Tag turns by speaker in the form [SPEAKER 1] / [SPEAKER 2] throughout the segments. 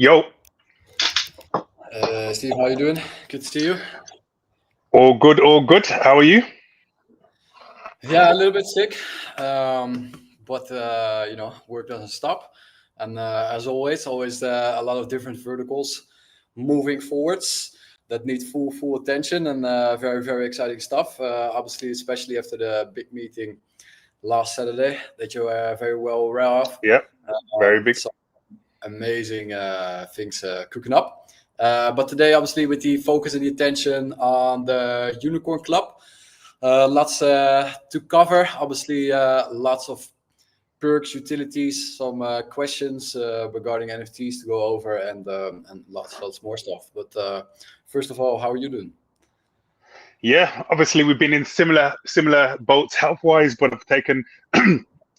[SPEAKER 1] Yo,
[SPEAKER 2] Steve, how you doing? Good to see you.
[SPEAKER 1] all good, all good. How are you?
[SPEAKER 2] Yeah, a little bit sick, but work doesn't stop. And as always, a lot of different verticals moving forwards that need full attention and very exciting stuff. Obviously, especially after the big meeting last Saturday that you are very well aware of.
[SPEAKER 1] Yeah, very big.
[SPEAKER 2] Some amazing things cooking up. But today, obviously, with the focus and the attention on the Unicorn Club. Lots to cover. Obviously, lots of perks, utilities, some questions regarding NFTs to go over, and lots more stuff. But first of all, how are you doing?
[SPEAKER 1] Yeah, obviously we've been in similar boats health wise, but I've taken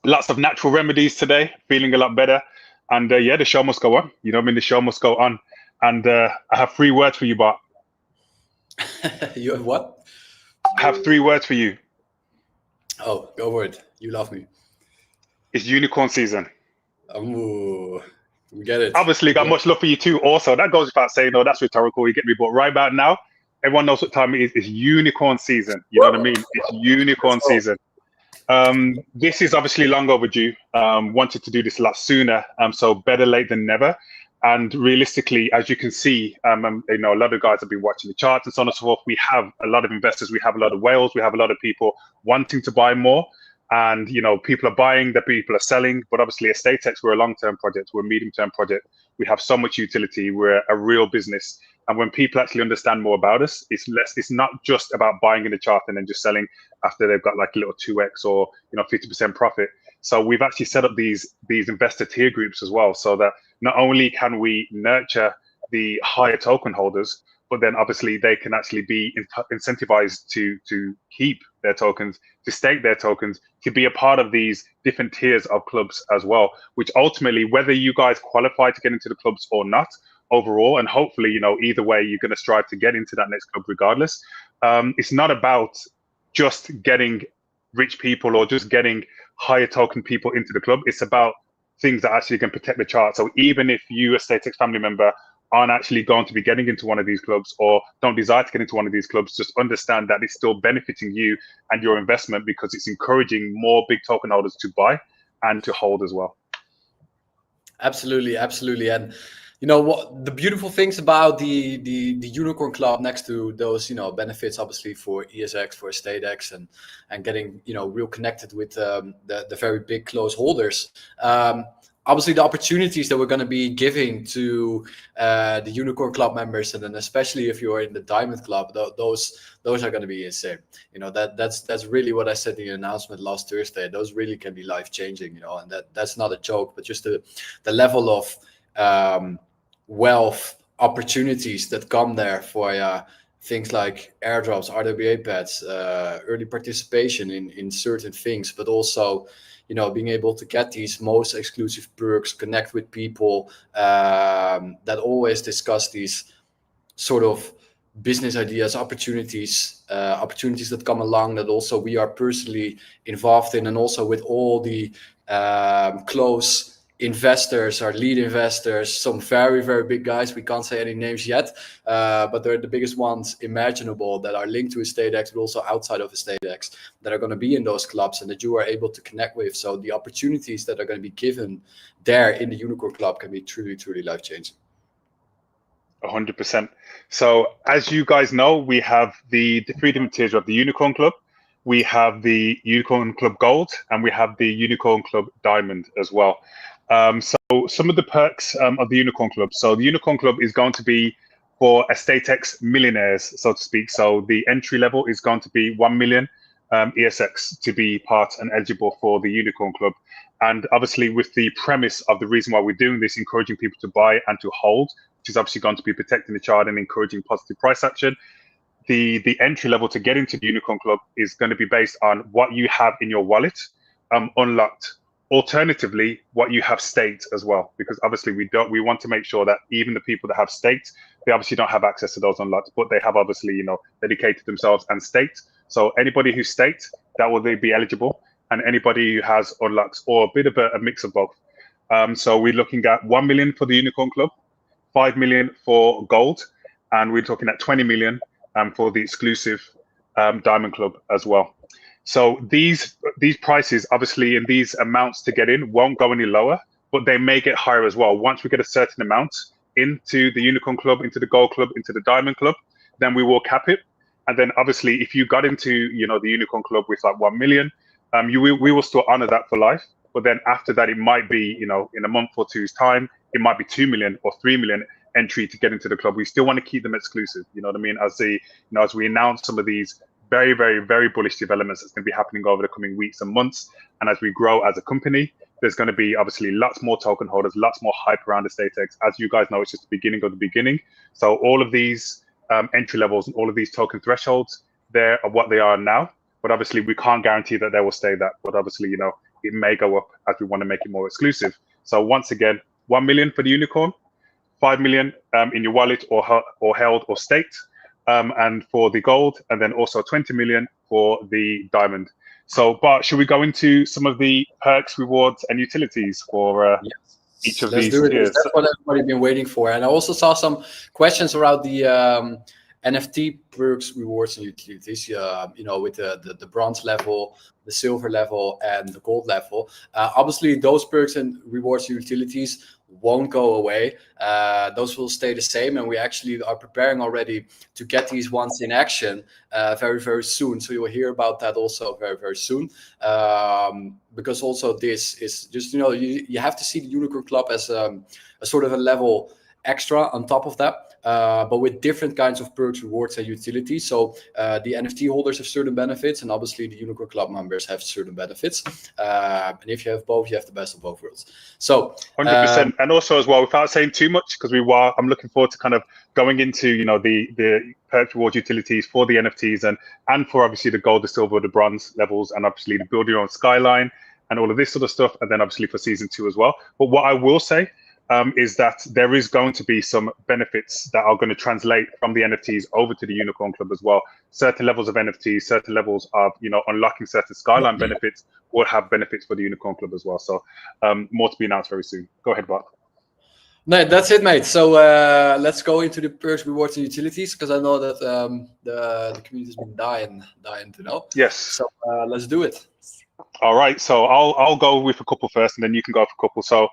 [SPEAKER 1] lots of natural remedies today, feeling a lot better. And yeah, the show must go on. You know what I mean? The show must go on. And I have 3 words for you, Bart.
[SPEAKER 2] You have what?
[SPEAKER 1] I have 3 words for you.
[SPEAKER 2] Oh, go for it. You love me.
[SPEAKER 1] It's unicorn season.
[SPEAKER 2] Ooh, we get it.
[SPEAKER 1] Obviously, got much love for you too. Also, that goes without saying. No, that's rhetorical. You get me. But right about now, everyone knows what time it is. It's unicorn season. You know what I mean? It's
[SPEAKER 2] Let's
[SPEAKER 1] unicorn
[SPEAKER 2] go.
[SPEAKER 1] season. This is obviously long overdue. Wanted to do this a lot sooner. So better late than never. And realistically, as you can see, a lot of guys have been watching the charts and so on and so forth. We have a lot of investors. We have a lot of whales. We have a lot of people wanting to buy more. And people are buying, the people are selling. But obviously, EstateX, we're a long-term project. We're a medium-term project. We have so much utility. We're a real business. And when people actually understand more about us, it's not just about buying in the chart and then just selling after they've got like a little 2x or 50% profit. So we've actually set up these investor tier groups as well, so that not only can we nurture the higher token holders, but then obviously they can actually be incentivized to keep their tokens, to stake their tokens, to be a part of these different tiers of clubs as well, which ultimately, whether you guys qualify to get into the clubs or not, overall, and hopefully, either way, you're going to strive to get into that next club regardless. It's not about just getting rich people or just getting higher token people into the club. It's about things that actually can protect the chart. So even if you, a EstateX family member, aren't actually going to be getting into one of these clubs or don't desire to get into one of these clubs, just understand that it's still benefiting you and your investment because it's encouraging more big token holders to buy and to hold as well.
[SPEAKER 2] Absolutely. And what the beautiful things about the Unicorn Club, next to those benefits, obviously for ESX, for EstateX, and getting real connected with the very big close holders. Obviously, the opportunities that we're going to be giving to the Unicorn Club members, and then especially if you're in the Diamond Club, those are going to be insane. That's really what I said in the announcement last Thursday. Those really can be life changing. And that's not a joke, but just the level of wealth opportunities that come there for things like airdrops, RWA pads, early participation in certain things, but also being able to get these most exclusive perks, connect with people that always discuss these sort of business ideas, opportunities that come along that also we are personally involved in, and also with all the close investors, our lead investors, some very big guys. We can't say any names yet, but they're the biggest ones imaginable that are linked to EstateX, but also outside of EstateX, that are going to be in those clubs and that you are able to connect with. So the opportunities that are going to be given there in the Unicorn Club can be truly life changing.
[SPEAKER 1] 100%. So as you guys know, we have the 3 different tiers of the Unicorn Club. We have the Unicorn Club Gold, and we have the Unicorn Club Diamond as well. So some of the perks of the Unicorn Club. So the Unicorn Club is going to be for EstateX millionaires, so to speak. So the entry level is going to be 1 million ESX to be part and eligible for the Unicorn Club. And obviously with the premise of the reason why we're doing this, encouraging people to buy and to hold, which is obviously going to be protecting the chart and encouraging positive price action. The entry level to get into the Unicorn Club is going to be based on what you have in your wallet unlocked. Alternatively, what you have staked as well, because obviously we want to make sure that even the people that have staked, they obviously don't have access to those unlocked, but they have obviously dedicated themselves and staked. So anybody who's staked, that will be eligible, and anybody who has unlocked, or a bit of a mix of both. So we're looking at 1 million for the Unicorn Club, 5 million for gold, and we're talking at 20 million for the exclusive Diamond Club as well. So these prices, obviously, in these amounts to get in, won't go any lower, but they may get higher as well. Once we get a certain amount into the Unicorn Club, into the Gold Club, into the Diamond Club, then we will cap it. And then obviously, if you got into, you know, the Unicorn Club with like 1 million, we will still honor that for life. But then after that, it might be, you know, in a month or two's time, it might be 2 million or 3 million entry to get into the club. We still want to keep them exclusive. You know what I mean? As as we announce some of these very, very, very bullish developments that's going to be happening over the coming weeks and months, and as we grow as a company, there's going to be obviously lots more token holders, lots more hype around EstateX. As you guys know, it's just the beginning of the beginning. So all of these entry levels and all of these token thresholds, they are what they are now. But obviously, we can't guarantee that they will stay that. But obviously, you know, it may go up as we want to make it more exclusive. So once again, 1 million for the Unicorn, 5 million in your wallet or held or staked, and for the gold, and then also 20 million for the diamond. So, Bart, should we go into some of the perks, rewards, and utilities for each of these tiers?
[SPEAKER 2] That's what everybody's been waiting for. And I also saw some questions around the NFT perks, rewards, and utilities. You know, with the bronze level, the silver level, and the gold level. Obviously, those perks and rewards and utilities won't go away. Those will stay the same, and we actually are preparing already to get these ones in action very, very soon. So you will hear about that also very, very soon. Because also this is just, you know, you have to see the Unicorn Club as a sort of a level extra on top of that. But with different kinds of perks, rewards, and utilities. So the NFT holders have certain benefits, and obviously the Unicorn Club members have certain benefits. And if you have both, you have the best of both worlds. So
[SPEAKER 1] 100%. And also as well, without saying too much, because I'm looking forward to kind of going into, you know, the perks, rewards, utilities for the NFTs and for obviously the gold, the silver, the bronze levels, and obviously the build your own skyline and all of this sort of stuff, and then obviously for season 2 as well. But what I will say is that there is going to be some benefits that are going to translate from the NFTs over to the Unicorn Club as well. Certain levels of NFTs, certain levels of, you know, unlocking certain skyline benefits will have benefits for the Unicorn Club as well. So more to be announced very soon. Go ahead, Bart.
[SPEAKER 2] No, that's it, mate. So let's go into the perks, rewards, and utilities, because I know that the community has been dying to know.
[SPEAKER 1] Yes.
[SPEAKER 2] So let's do it.
[SPEAKER 1] All right. So I'll go with a couple first, and then you can go for a couple. So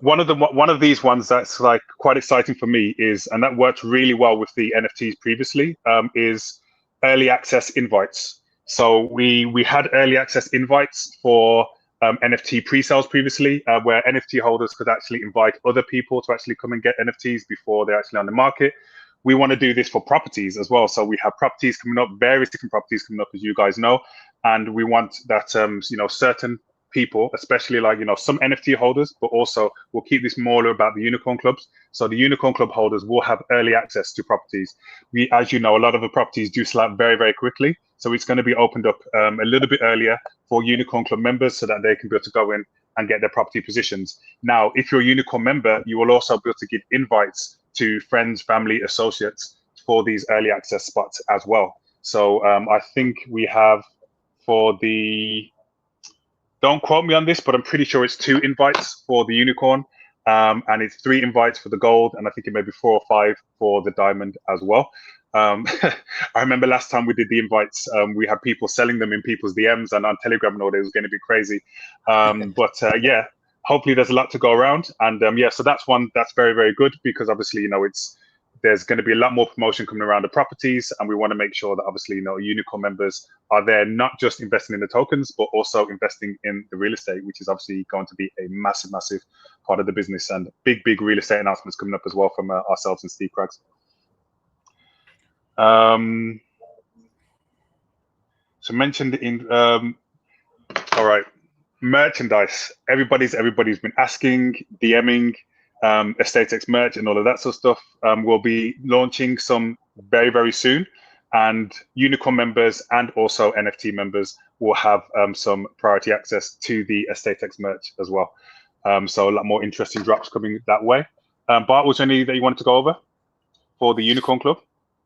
[SPEAKER 1] one of these ones that's like quite exciting for me is, and that worked really well with the NFTs previously, is early access invites. So we had early access invites for NFT pre-sales previously, where NFT holders could actually invite other people to actually come and get NFTs before they're actually on the market. We want to do this for properties as well. So we have properties coming up, various different properties coming up, as you guys know, and we want that you know, certain people, especially like, you know, some NFT holders, but also we'll keep this more about the Unicorn Clubs. So the Unicorn Club holders will have early access to properties. As you know, a lot of the properties do sell out very, very quickly. So it's going to be opened up a little bit earlier for Unicorn Club members so that they can be able to go in and get their property positions. Now, if you're a Unicorn member, you will also be able to give invites to friends, family, associates for these early access spots as well. So I think we have for the, don't quote me on this, but I'm pretty sure it's 2 invites for the Unicorn, and it's 3 invites for the gold, and I think it may be 4 or 5 for the diamond as well. I remember last time we did the invites, we had people selling them in people's DMs and on Telegram and all that. It was going to be crazy. But yeah, hopefully there's a lot to go around. And yeah, so that's one that's very, very good, because obviously, you know, there's going to be a lot more promotion coming around the properties, and we want to make sure that obviously, you know, Unicorn members are there not just investing in the tokens, but also investing in the real estate, which is obviously going to be a massive, massive part of the business, and big, big real estate announcements coming up as well from ourselves and Steve Craggs. So mentioned in all right, merchandise. Everybody's been asking, DMing. EstateX merch and all of that sort of stuff. We'll be launching some very, very soon, and Unicorn members and also NFT members will have some priority access to the EstateX merch as well. So a lot more interesting drops coming that way. Bart, was there any that you wanted to go over for the Unicorn Club?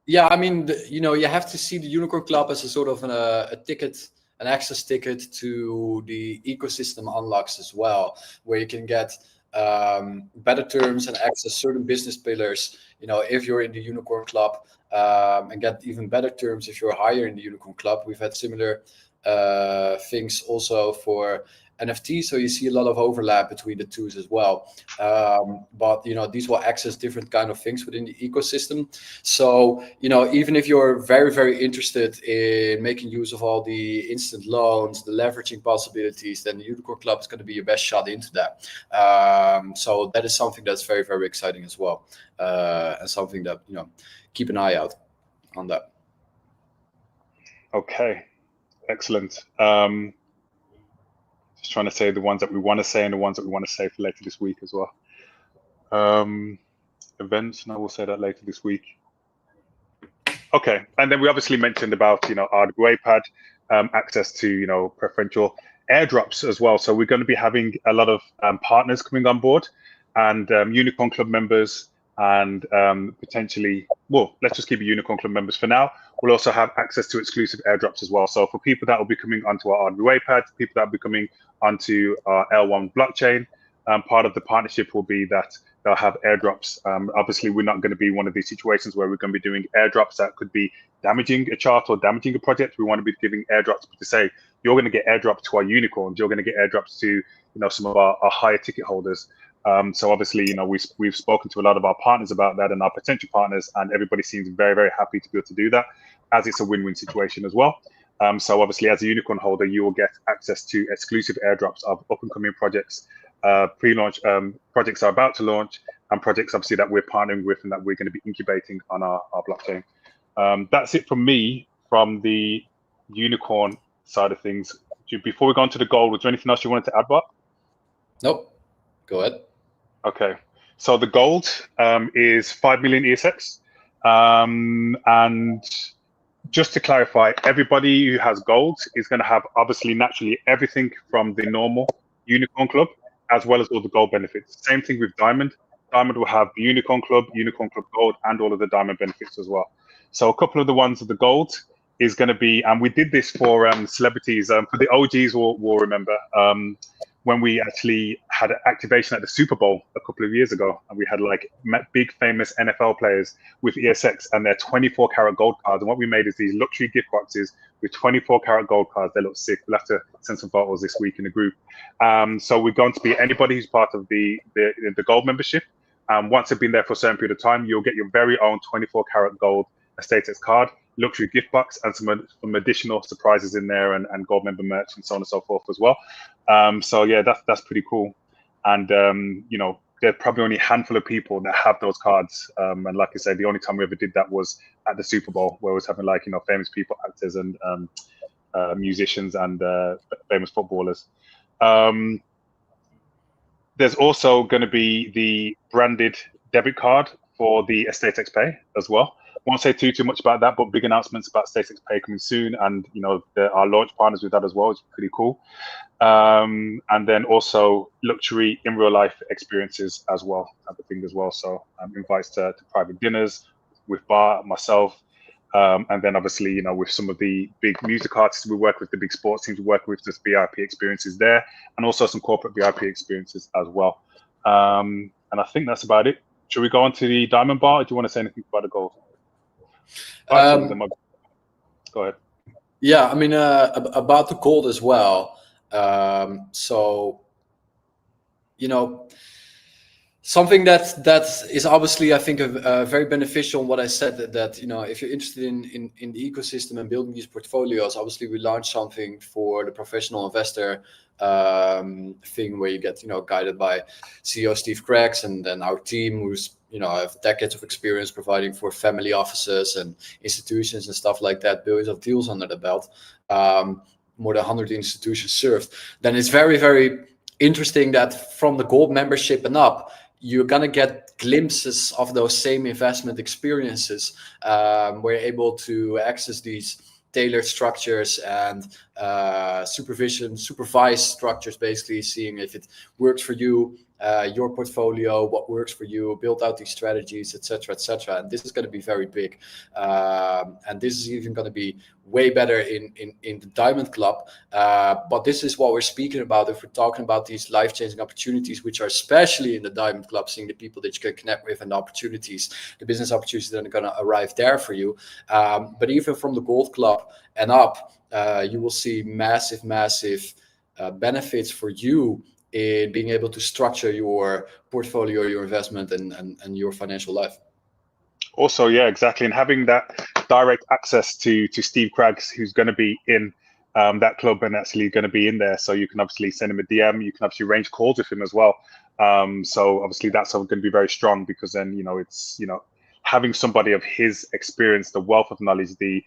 [SPEAKER 2] Yeah, I mean, you know, you have to see the Unicorn Club as a sort of a ticket, an access ticket to the ecosystem unlocks as well, where you can get better terms and access certain business pillars, if you're in the Unicorn Club, and get even better terms if you're higher in the Unicorn Club. We've had similar things also for NFT, so you see a lot of overlap between the two as well. But these will access different kind of things within the ecosystem. So even if you're very, very interested in making use of all the instant loans, the leveraging possibilities, then the Unicorn Club is going to be your best shot into that. So that is something that's very, very exciting as well, and something that keep an eye out on that.
[SPEAKER 1] Okay, excellent. Just trying to say the ones that we want to say and the ones that we want to say for later this week as well. Events, and I will say that later this week. Okay, and then we obviously mentioned about RWA pad, access to preferential airdrops as well. So we're going to be having a lot of partners coming on board, and Unicorn Club members, and potentially, well, let's just keep it Unicorn Club members for now. We'll also have access to exclusive airdrops as well. So for people that will be coming onto our RWA pad, people that will be coming onto our L1 blockchain, part of the partnership will be that they'll have airdrops. Obviously, we're not going to be one of these situations where we're going to be doing airdrops that could be damaging a chart or damaging a project. We want to be giving airdrops to say, you're going to get airdrops to our unicorns, you're going to get airdrops to some of our higher ticket holders. So obviously, we've spoken to a lot of our partners about that and our potential partners, and everybody seems very, very happy to be able to do that, as it's a win-win situation as well. So obviously, as a unicorn holder, you will get access to exclusive airdrops of up-and-coming projects, pre-launch projects are about to launch, and projects obviously that we're partnering with and that we're going to be incubating on our blockchain. That's it from me from the unicorn side of things. Before we go on to the gold, was there anything else you wanted to add, Bart?
[SPEAKER 2] Nope. Go ahead.
[SPEAKER 1] Okay, so the gold is 5 million ESX, and just to clarify, everybody who has gold is going to have obviously naturally everything from the normal Unicorn Club, as well as all the gold benefits. Same thing with Diamond. Diamond will have the Unicorn Club Gold, and all of the Diamond benefits as well. So a couple of the ones of the gold is going to be, and we did this for celebrities. For the OGs will remember, when we actually had an activation at the Super Bowl a couple of years ago, and we had like big famous NFL players with ESX and their 24 karat gold cards. And what we made is these luxury gift boxes with 24 karat gold cards. They look sick. We'll have to send some photos this week in the group. So we're going to be anybody who's part of the gold membership. Once they've been there for a certain period of time, you'll get your very own 24 karat gold EstateX card, luxury gift box, and some additional surprises in there, and gold member merch and so on and so forth as well. So yeah, that's pretty cool. And there's probably only a handful of people that have those cards. And like I said, the only time we ever did that was at the Super Bowl, where it was having like famous people, actors, and musicians, and famous footballers. There's also going to be the branded debit card for the EstateX Pay as well. Won't say too much about that, but big announcements about EstateX Pay coming soon, and our launch partners with that as well is pretty cool. And then also luxury in real life experiences as well, type of thing as well. So invites to private dinners with Bart, myself, and then obviously with some of the big music artists we work with, the big sports teams we work with, just VIP experiences there, and also some corporate VIP experiences as well. And I think that's about it. Should we go on to the diamond bar, or do you want to say anything about the gold? Go ahead.
[SPEAKER 2] Yeah, I mean, about the gold as well. So, something that is obviously, I think, very beneficial in what I said, that if you're interested in the ecosystem and building these portfolios, obviously we launched something for the professional investor thing, where you get guided by CEO Steve Craigs, and then our team, who's have decades of experience providing for family offices and institutions and stuff like that, billions of deals under the belt, more than 100 institutions served. Then it's very, very interesting that from the gold membership and up, you're gonna get glimpses of those same investment experiences, where you're able to access these tailored structures and supervised structures, basically seeing if it works for you, your portfolio, what works for you, build out these strategies, etc., etc. And this is going to be very big, and this is even going to be way better in the Diamond Club. But this is what we're speaking about if we're talking about these life-changing opportunities, which are especially in the Diamond Club, seeing the people that you can connect with and the opportunities, the business opportunities that are going to arrive there for you. But even from the Gold Club and up, you will see massive benefits for you in being able to structure your portfolio, your investment, and your financial life.
[SPEAKER 1] Also, yeah, exactly. And having that direct access to Steve Craggs, who's going to be in that club and actually going to be in there. So you can obviously send him a DM. You can obviously arrange calls with him as well. So obviously that's going to be very strong, because then, it's, having somebody of his experience, the wealth of knowledge, the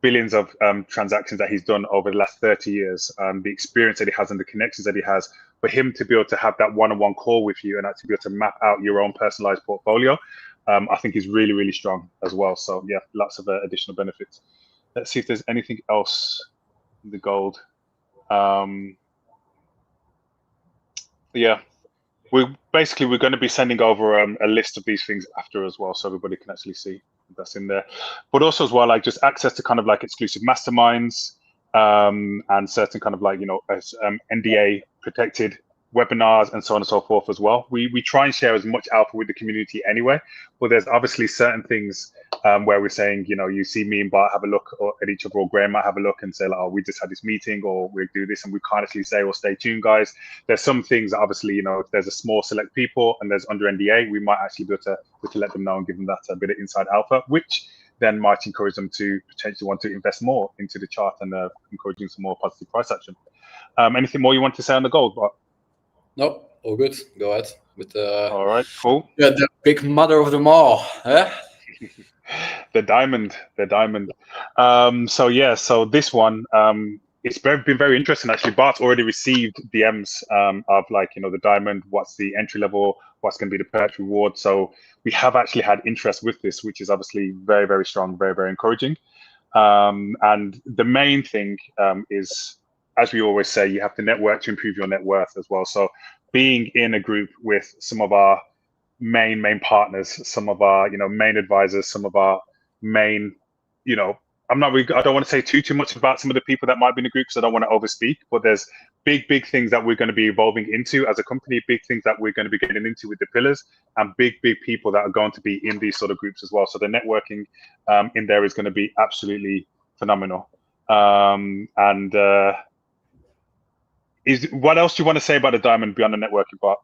[SPEAKER 1] billions of transactions that he's done over the last 30 years, the experience that he has and the connections that he has, for him to be able to have that one-on-one call with you and actually be able to map out your own personalized portfolio, I think is really, really strong as well. So yeah, lots of additional benefits. Let's see if there's anything else in the gold. Yeah, we're going to be sending over a list of these things after as well, so everybody can actually see that's in there. But also as well, like just access to kind of like exclusive masterminds, and certain kind of like, NDA protected webinars and so on and so forth as well. We try and share as much alpha with the community anyway, but there's obviously certain things where we're saying, you see me and Bart have a look at each other, or Graham might have a look and say, like, oh, we just had this meeting, or we'll do this, and we can't actually say, well, stay tuned, guys. There's some things that obviously, if there's a small select people and there's under NDA, we might actually be able to let them know and give them that a bit of inside alpha, which then might encourage them to potentially want to invest more into the chart and encouraging some more positive price action. Anything more you want to say on the gold, Bart?
[SPEAKER 2] Nope, all good. Go ahead with
[SPEAKER 1] all right, cool.
[SPEAKER 2] Yeah, the big mother of them all, eh?
[SPEAKER 1] the diamond. So yeah, so this one, it's been very interesting actually. Bart's already received DMs of like, the diamond, what's the entry level, what's going to be the perch reward. So we have actually had interest with this, which is obviously very, very strong, very, very encouraging. And the main thing is, as we always say, you have to network to improve your net worth as well. So being in a group with some of our main partners, some of our main advisors, some of our main, I don't want to say too much about some of the people that might be in the group, because I don't want to overspeak, but there's big things that we're going to be evolving into as a company, big things that we're going to be getting into with the pillars, and big people that are going to be in these sort of groups as well. So the networking in there is going to be absolutely phenomenal. What else do you want to say about the diamond beyond the networking part?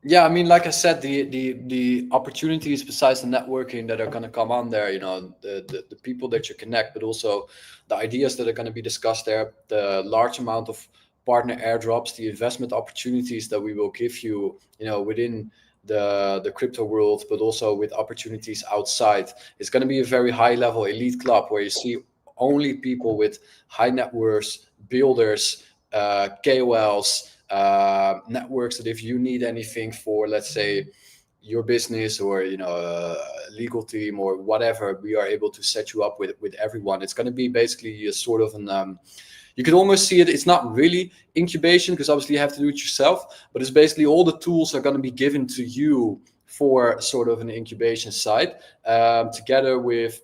[SPEAKER 2] Yeah, I mean, like I said, the opportunities besides the networking that are going to come on there, the people that you connect, but also the ideas that are going to be discussed there, the large amount of partner airdrops, the investment opportunities that we will give you, within the crypto world, but also with opportunities outside. It's going to be a very high level elite club where you see only people with high net worths, builders, KOLs, networks, that if you need anything for, let's say, your business or a legal team or whatever, we are able to set you up with everyone. It's going to be basically a sort of an you could almost see it. It's not really incubation, because obviously you have to do it yourself, but it's basically all the tools are going to be given to you for sort of an incubation side, together with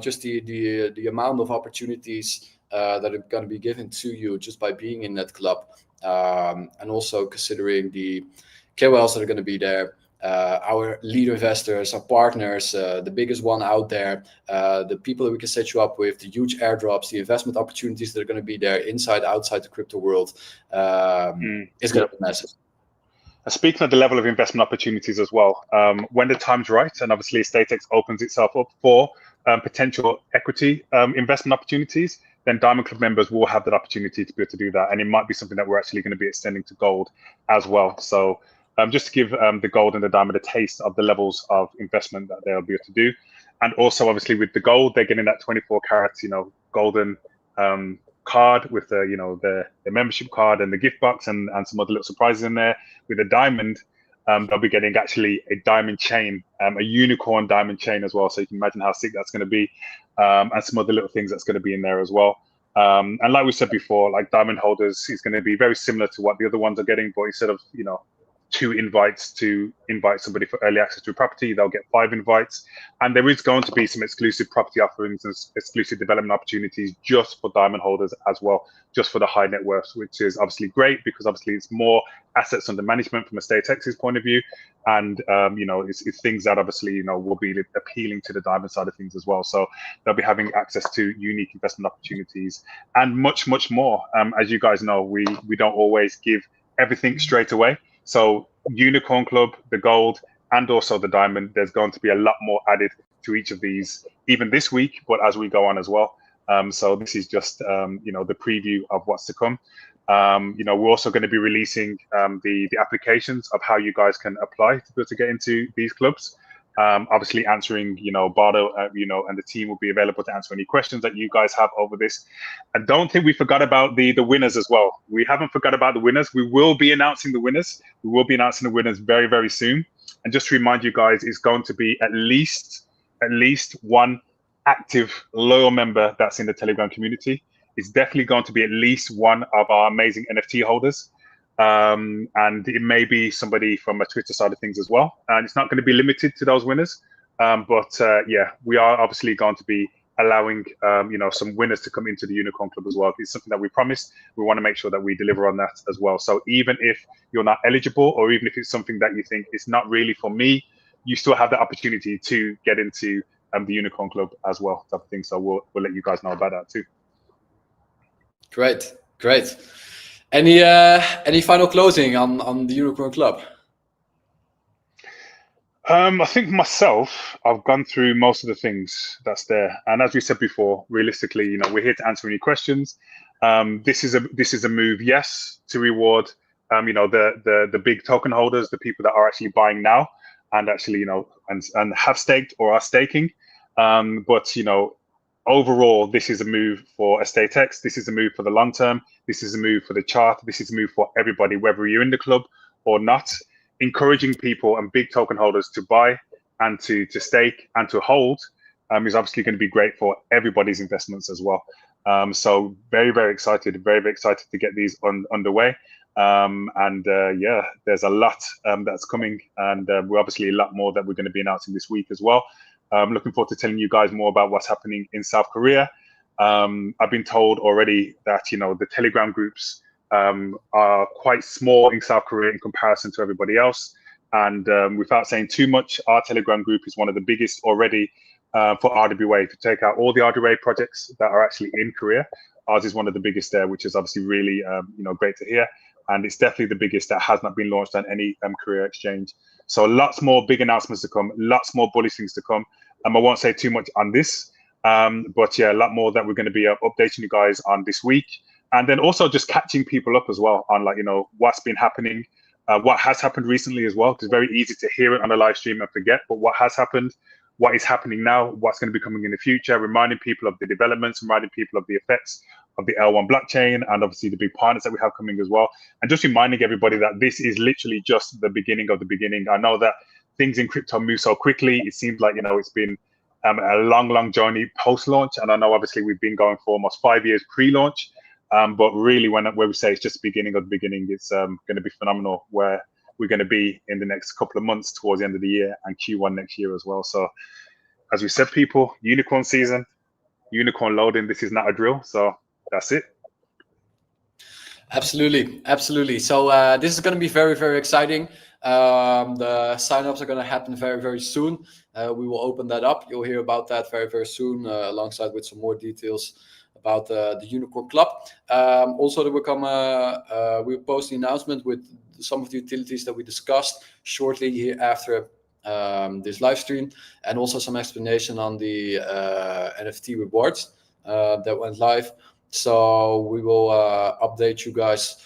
[SPEAKER 2] just the amount of opportunities that are going to be given to you just by being in that club, and also considering the KOLs that are going to be there, our lead investors, our partners, the biggest one out there, the people that we can set you up with, the huge airdrops, the investment opportunities that are going to be there inside, outside the crypto world, is going to be massive.
[SPEAKER 1] Speaking of the level of investment opportunities as well, when the time's right, and obviously EstateX opens itself up for potential equity investment opportunities, then Diamond Club members will have that opportunity to be able to do that. And it might be something that we're actually going to be extending to gold as well. So just to give the gold and the diamond a taste of the levels of investment that they'll be able to do. And also, obviously, with the gold, they're getting that 24 karat, golden card with the membership card and the gift box and some other little surprises in there. With the diamond, they'll be getting actually a diamond chain, a unicorn diamond chain as well. So you can imagine how sick that's going to be, and some other little things that's going to be in there as well. And like we said before, like diamond holders is going to be very similar to what the other ones are getting, but instead of 2 invites to invite somebody for early access to a property, they'll get 5 invites. And there is going to be some exclusive property offerings and exclusive development opportunities just for diamond holders as well, just for the high net worths, which is obviously great because obviously it's more assets under management from EstateX's point of view. And, it's things that obviously, will be appealing to the diamond side of things as well. So they'll be having access to unique investment opportunities and much, much more. As you guys know, we don't always give everything straight away. So Unicorn Club, the gold, and also the diamond, there's going to be a lot more added to each of these, even this week, but as we go on as well. So this is just, the preview of what's to come. We're also going to be releasing the applications of how you guys can apply to be able to get into these clubs. Obviously answering, Bardo, and the team will be available to answer any questions that you guys have over this. I don't think we forgot about the winners as well. We haven't forgot about the winners. We will be announcing the winners. We will be announcing the winners very, very soon. And just to remind you guys, it's going to be at least one active loyal member that's in the Telegram community. It's definitely going to be at least one of our amazing NFT holders. And it may be somebody from a Twitter side of things as well. And it's not going to be limited to those winners. Yeah, we are obviously going to be allowing, some winners to come into the Unicorn Club as well. It's something that we promised. We want to make sure that we deliver on that as well. So even if you're not eligible, or even if it's something that you think is not really for me, you still have the opportunity to get into the Unicorn Club as well, type of thing. So we'll let you guys know about that too.
[SPEAKER 2] Great. Any final closing on the Unicorn Club?
[SPEAKER 1] I think myself, I've gone through most of the things that's there, and as we said before, realistically, we're here to answer any questions. This is a move, yes, to reward, the big token holders, the people that are actually buying now, and actually, and have staked or are staking. But overall, this is a move for EstateX. This is a move for the long term. This is a move for the chart. This is a move for everybody, whether you're in the club or not. Encouraging people and big token holders to buy and to stake and to hold is obviously going to be great for everybody's investments as well. So very, very excited to get these underway. Yeah, there's a lot that's coming, and we're obviously a lot more that we're going to be announcing this week as well. I'm looking forward to telling you guys more about what's happening in South Korea. I've been told already that the Telegram groups are quite small in South Korea in comparison to everybody else. And without saying too much, our Telegram group is one of the biggest already for RWA. If you take out all the RWA projects that are actually in Korea, ours is one of the biggest there, which is obviously really great to hear. And it's definitely the biggest that has not been launched on any Korea exchange. So lots more big announcements to come, lots more bullish things to come. I won't say too much on this, but yeah, a lot more that we're going to be updating you guys on this week. And then also just catching people up as well on what's been happening, what has happened recently as well, because it's very easy to hear it on a live stream and forget, but what has happened, what is happening now, what's going to be coming in the future, reminding people of the developments, reminding people of the effects of the L1 blockchain, and obviously the big partners that we have coming as well. And just reminding everybody that this is literally just the beginning of the beginning. I know that things in crypto move so quickly. It seems like, it's been a long journey post-launch. And I know obviously we've been going for almost 5 years pre-launch. But really, when we say it's just the beginning of the beginning, it's going to be phenomenal where we're going to be in the next couple of months towards the end of the year and Q1 next year as well. So as we said, people, unicorn season, unicorn loading, this is not a drill. So that's it.
[SPEAKER 2] Absolutely. So this is going to be very, very exciting. The signups are going to happen very, very soon. We will open that up. You'll hear about that very, very soon, alongside with some more details about the Unicorn Club. Also, there will come we'll post the announcement with some of the utilities that we discussed shortly here after this live stream, and also some explanation on the NFT rewards that went live. So we will update you guys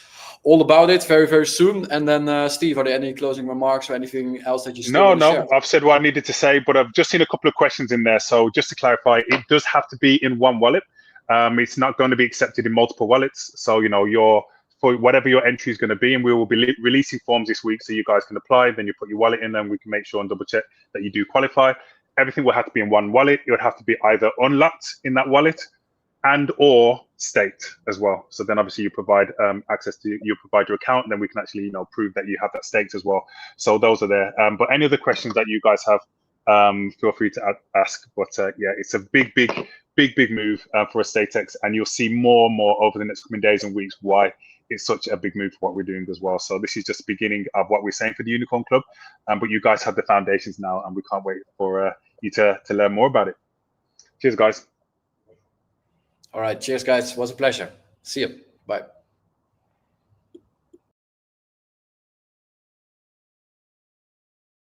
[SPEAKER 2] all about it very, very soon. And then, Steve, are there any closing remarks or anything else that you still want to share?
[SPEAKER 1] No, I've said what I needed to say, but I've just seen a couple of questions in there. So just to clarify, it does have to be in one wallet. It's not going to be accepted in multiple wallets. So, for whatever your entry is going to be, and we will be releasing forms this week so you guys can apply. Then you put your wallet in, and we can make sure and double check that you do qualify. Everything will have to be in one wallet. It would have to be either unlocked in that wallet and or state as well. So then obviously you provide access to, you provide your account, and then we can actually, you know, prove that you have that staked as well. So those are there. But any other questions that you guys have, feel free to ask. But yeah, it's a big move for EstateX, and you'll see more and more over the next coming days and weeks why it's such a big move for what we're doing as well. So this is just the beginning of what we're saying for the Unicorn Club, but you guys have the foundations now, and we can't wait for you to learn more about it. Cheers, guys.
[SPEAKER 2] All right, cheers, guys. It was a pleasure. See you. Bye.